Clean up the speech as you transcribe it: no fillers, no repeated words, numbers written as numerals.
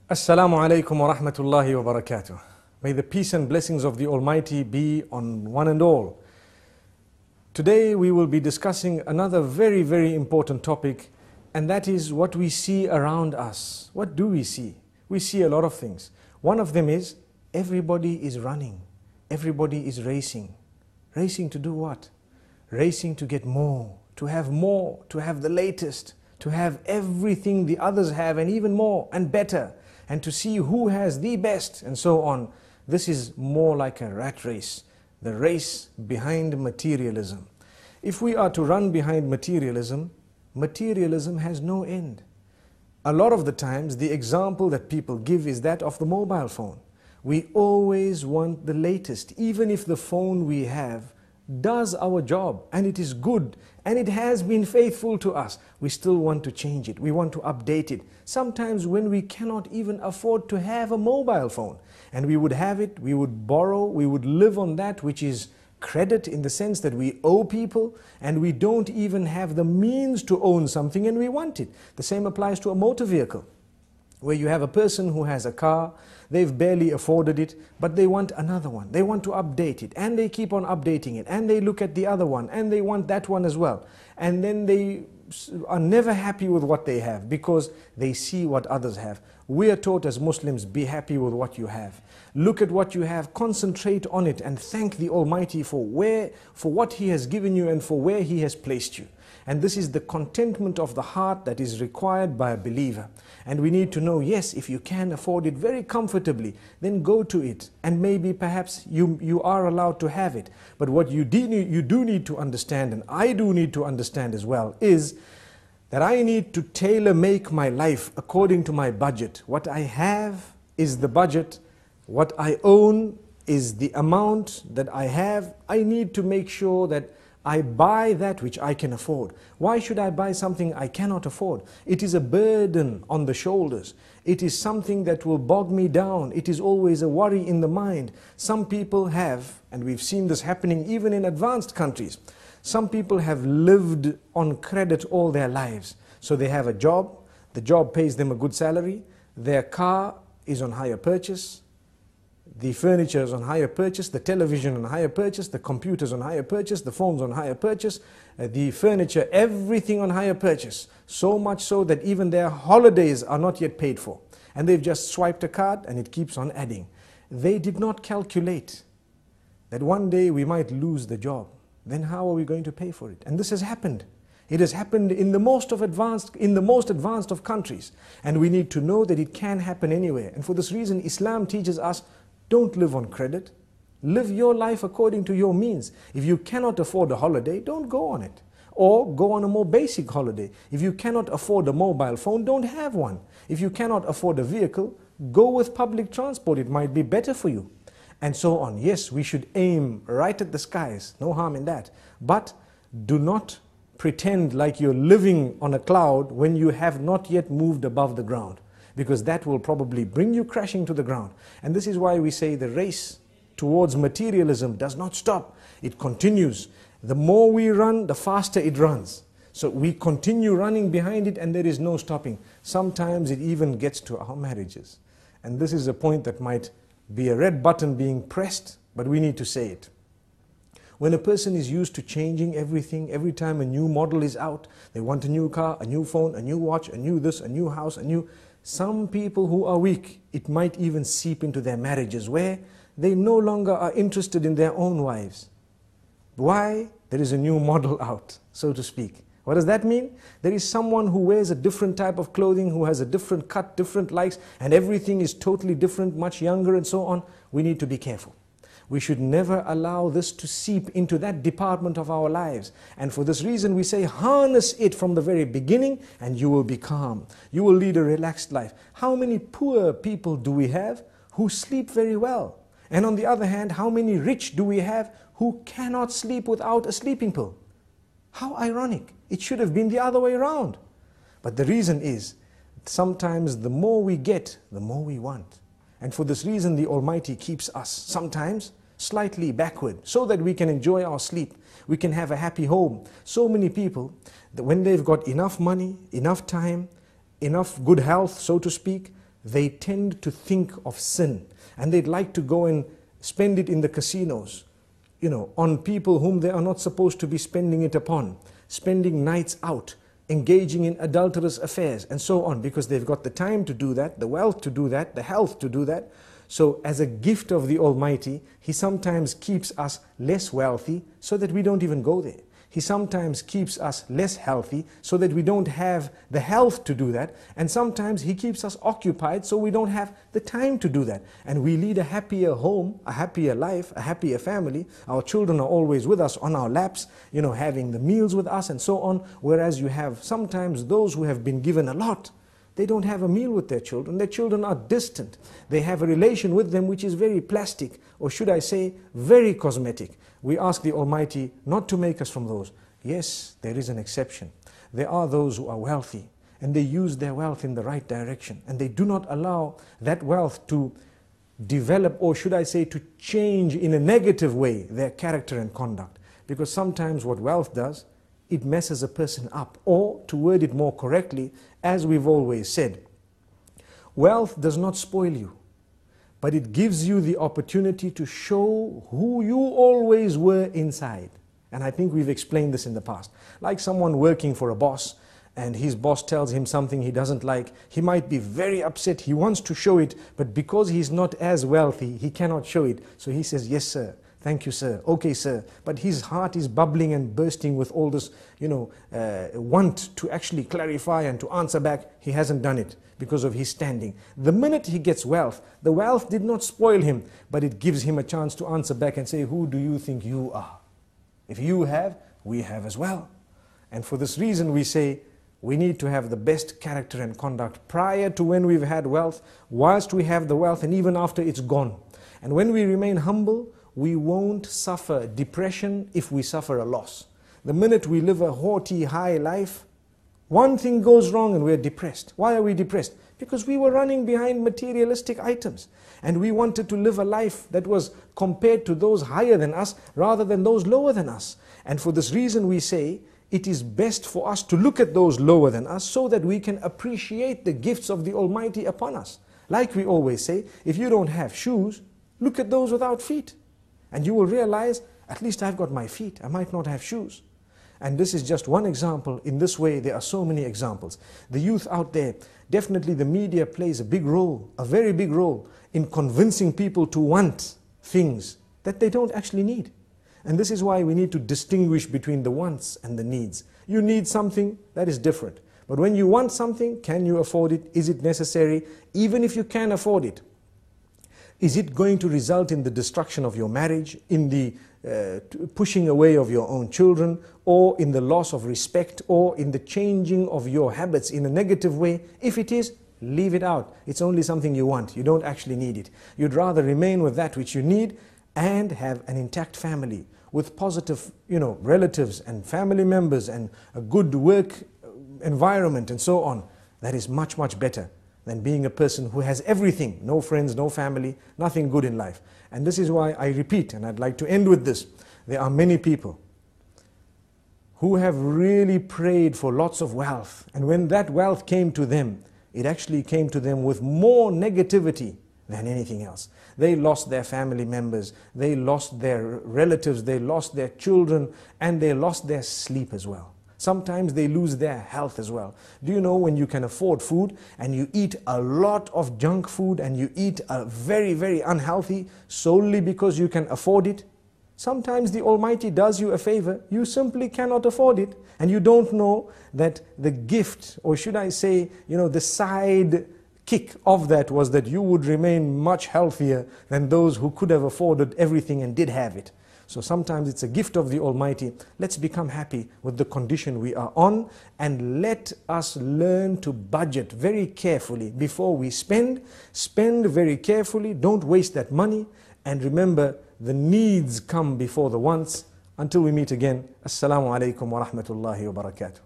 Assalamu alaikum wa rahmatullahi wa barakatuh. May the peace and blessings of the Almighty be on one and all. Today we will be discussing another very, very important topic, and that is what we see around us. What do we see? We see a lot of things. One of them is everybody is running. Everybody is racing. Racing to do what? Racing to get more, to have the latest, to have everything the others have and even more and better, and to see who has the best and so on. This is more like a rat race, the race behind materialism. If we are to run behind materialism, materialism has no end. A lot of the times the example that people give is that of the mobile phone. We always want the latest, even if the phone we have does our job and it is good and it has been faithful to us. We still want to change it. We want to update it. Sometimes when we cannot even afford to have a mobile phone and we would have it, we would borrow, we would live on that which is credit, in the sense that we owe people and we don't even have the means to own something and we want it. The same applies to a motor vehicle, where you have a person who has a car, they've barely afforded it, but they want another one. They want to update it, and they keep on updating it, and they look at the other one, and they want that one as well. And then they are never happy with what they have because they see what others have. We are taught as Muslims, be happy with what you have. Look at what you have, concentrate on it, and thank the Almighty for what He has given you and for where He has placed you. And this is the contentment of the heart that is required by a believer. And we need to know, yes, if you can afford it very comfortably, then go to it. And maybe perhaps you are allowed to have it. But what you do need to understand, and I do need to understand as well, is that I need to tailor-make my life according to my budget. What I have is the budget. What I own is the amount that I have. I need to make sure that I buy that which I can afford. Why should I buy something I cannot afford? It is a burden on the shoulders. It is something that will bog me down. It is always a worry in the mind. Some people have, and we've seen this happening even in advanced countries, some people have lived on credit all their lives. So they have a job, the job pays them a good salary, their car is on hire purchase, the furniture is on hire purchase, the television on hire purchase, the computers on hire purchase, the phones on hire purchase, the furniture, everything on hire purchase. So much so that even their holidays are not yet paid for. And they've just swiped a card and it keeps on adding. They did not calculate that one day we might lose the job. Then how are we going to pay for it? And this has happened. It has happened in the most advanced of countries. And we need to know that it can happen anywhere. And for this reason, Islam teaches us, don't live on credit. Live your life according to your means. If you cannot afford a holiday, don't go on it. Or go on a more basic holiday. If you cannot afford a mobile phone, don't have one. If you cannot afford a vehicle, go with public transport. It might be better for you. And so on. Yes, we should aim right at the skies. No harm in that. But do not pretend like you're living on a cloud when you have not yet moved above the ground, because that will probably bring you crashing to the ground. And this is why we say the race towards materialism does not stop. It continues. The more we run, the faster it runs. So we continue running behind it and there is no stopping. Sometimes it even gets to our marriages. And this is a point that might be a red button being pressed, but we need to say it. When a person is used to changing everything, every time a new model is out, they want a new car, a new phone, a new watch, a new this, a new house, some people who are weak, it might even seep into their marriages where they no longer are interested in their own wives. Why? There is a new model out, so to speak. What does that mean? There is someone who wears a different type of clothing, who has a different cut, different likes, and everything is totally different, much younger and so on. We need to be careful. We should never allow this to seep into that department of our lives. And for this reason we say, harness it from the very beginning and you will be calm. You will lead a relaxed life. How many poor people do we have who sleep very well? And on the other hand, how many rich do we have who cannot sleep without a sleeping pill? How ironic. It should have been the other way around. But the reason is, sometimes the more we get, the more we want. And for this reason, the Almighty keeps us sometimes slightly backward so that we can enjoy our sleep. We can have a happy home. So many people, that when they've got enough money, enough time, enough good health, so to speak, they tend to think of sin, and they'd like to go and spend it in the casinos, on people whom they are not supposed to be spending it upon, spending nights out, engaging in adulterous affairs, and so on, because they've got the time to do that, the wealth to do that, the health to do that. So as a gift of the Almighty, He sometimes keeps us less wealthy so that we don't even go there. He sometimes keeps us less healthy so that we don't have the health to do that. And sometimes He keeps us occupied so we don't have the time to do that. And we lead a happier home, a happier life, a happier family. Our children are always with us on our laps, having the meals with us and so on. Whereas you have sometimes those who have been given a lot, they don't have a meal with their children. Their children are distant. They have a relation with them which is very plastic, or should I say, very cosmetic. We ask the Almighty not to make us from those. Yes, there is an exception. There are those who are wealthy, and they use their wealth in the right direction, and they do not allow that wealth to develop, or should I say, to change in a negative way their character and conduct. Because sometimes what wealth does, it messes a person up. Or, to word it more correctly, as we've always said, wealth does not spoil you, but it gives you the opportunity to show who you always were inside. And I think we've explained this in the past. Like someone working for a boss, and his boss tells him something he doesn't like, he might be very upset, he wants to show it, but because he's not as wealthy, he cannot show it. So he says, yes sir, thank you sir, okay sir. But his heart is bubbling and bursting with all this, want to actually clarify and to answer back. He hasn't done it because of his standing. The minute he gets wealth, the wealth did not spoil him, but it gives him a chance to answer back and say, who do you think you are? If you have, we have as well. And for this reason we say, we need to have the best character and conduct prior to when we've had wealth, whilst we have the wealth, and even after it's gone. And when we remain humble, we won't suffer depression if we suffer a loss. The minute we live a haughty, high life, one thing goes wrong and we're depressed. Why are we depressed? Because we were running behind materialistic items. And we wanted to live a life that was compared to those higher than us rather than those lower than us. And for this reason we say, it is best for us to look at those lower than us so that we can appreciate the gifts of the Almighty upon us. Like we always say, if you don't have shoes, look at those without feet. And you will realize, at least I've got my feet, I might not have shoes. And this is just one example. In this way, there are so many examples. The youth out there, definitely the media plays a big role, a very big role, in convincing people to want things that they don't actually need. And this is why we need to distinguish between the wants and the needs. You need something, that is different. But when you want something, can you afford it? Is it necessary? Even if you can afford it, is it going to result in the destruction of your marriage, in the pushing away of your own children, or in the loss of respect, or in the changing of your habits in a negative way? If it is, leave it out. It's only something you want. You don't actually need it. You'd rather remain with that which you need and have an intact family with positive, relatives and family members and a good work environment and so on. That is much, much better than being a person who has everything, no friends, no family, nothing good in life. And this is why I repeat, and I'd like to end with this, there are many people who have really prayed for lots of wealth, and when that wealth came to them, it actually came to them with more negativity than anything else. They lost their family members, they lost their relatives, they lost their children, and they lost their sleep as well. Sometimes they lose their health as well. Do you know when you can afford food and you eat a lot of junk food and you eat a very, very unhealthy solely because you can afford it? Sometimes the Almighty does you a favor, you simply cannot afford it, and you don't know that the gift, or should I say, the side kick of that was that you would remain much healthier than those who could have afforded everything and did have it. So sometimes it's a gift of the Almighty. Let's become happy with the condition we are on, and let us learn to budget very carefully before we spend. Spend very carefully, don't waste that money, and remember, the needs come before the wants. Until we meet again, Assalamu alaikum wa rahmatullahi wa barakatuh.